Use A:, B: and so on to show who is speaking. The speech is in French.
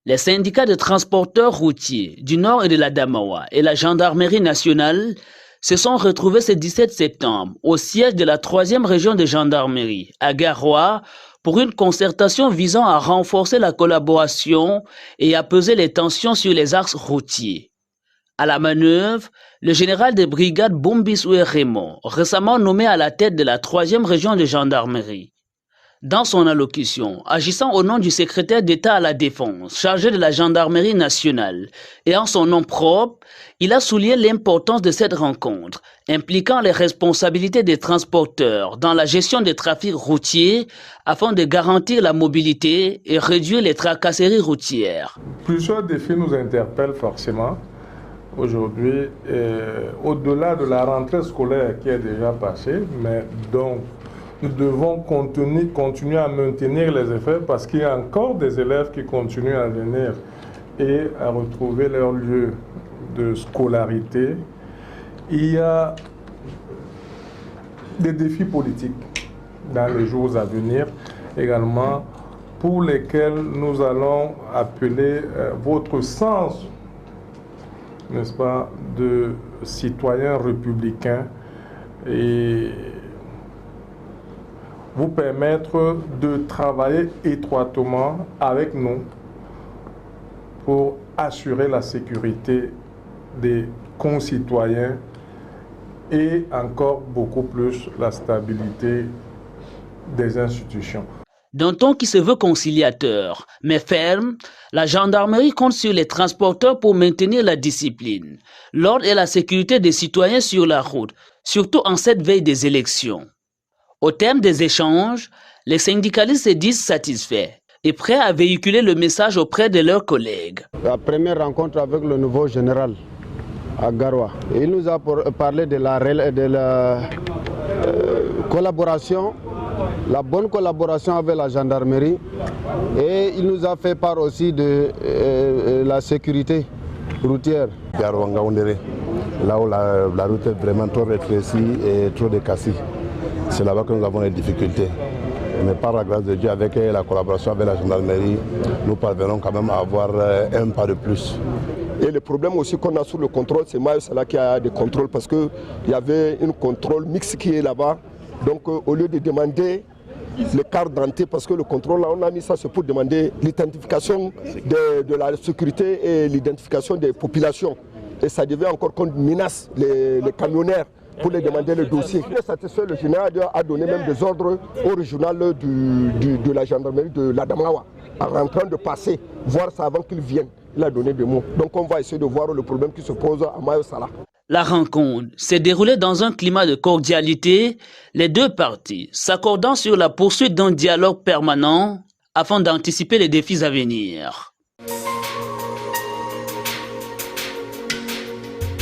A: Les syndicats de transporteurs routiers du Nord et de l'Adamawa et la gendarmerie nationale se sont retrouvés ce 17 septembre au siège de la 3e région de gendarmerie, à Garoua, pour une concertation visant à renforcer la collaboration et à peser les tensions sur les axes routiers. À la manœuvre, le général de brigade Bombisoué Raymond, récemment nommé à la tête de la 3e région de gendarmerie. Dans son allocution, agissant au nom du secrétaire d'État à la Défense, chargé de la gendarmerie nationale, et en son nom propre, il a souligné l'importance de cette rencontre, impliquant les responsabilités des transporteurs dans la gestion des trafics routiers afin de garantir la mobilité et réduire les tracasseries routières.
B: Plusieurs défis nous interpellent forcément aujourd'hui, au-delà de la rentrée scolaire qui est déjà passée, mais donc nous devons continuer à maintenir les effets parce qu'il y a encore des élèves qui continuent à venir et à retrouver leur lieu de scolarité. Il y a des défis politiques dans les jours à venir également pour lesquels nous allons appeler votre sens, n'est-ce pas, de citoyens républicains et vous permettre de travailler étroitement avec nous pour assurer la sécurité des concitoyens et encore beaucoup plus la stabilité des institutions.
A: D'un ton qui se veut conciliateur, mais ferme, la gendarmerie compte sur les transporteurs pour maintenir la discipline, l'ordre et la sécurité des citoyens sur la route, surtout en cette veille des élections. Au terme des échanges, les syndicalistes se disent satisfaits et prêts à véhiculer le message auprès de leurs collègues.
C: La première rencontre avec le nouveau général à Garoua, il nous a parlé de la collaboration, la bonne collaboration avec la gendarmerie, et il nous a fait part aussi de la sécurité routière.
D: Garoua Ngaoundéré, là où la route est vraiment trop rétrécie et trop décassée. C'est là-bas que nous avons les difficultés. Mais par la grâce de Dieu, avec la collaboration avec la gendarmerie, nous parvenons quand même à avoir un pas de plus.
E: Et le problème aussi qu'on a sur le contrôle, c'est Mayo Sala qui a des contrôles parce qu'il y avait un contrôle mixte qui est là-bas. Donc au lieu de demander les cartes d'identité, parce que le contrôle, là, on a mis ça, c'est pour demander l'identification de la sécurité et l'identification des populations. Et ça devient encore qu'on menace les camionnaires pour les demander le dossier. Satisfait, le général a donné même des ordres au régional de la gendarmerie de l'Adamawa, en train de passer, voir ça avant qu'ils viennent. Il a donné des mots. Donc on va essayer de voir le problème qui se pose à Mayo Sala.
A: La rencontre s'est déroulée dans un climat de cordialité, les deux parties s'accordant sur la poursuite d'un dialogue permanent afin d'anticiper les défis à venir.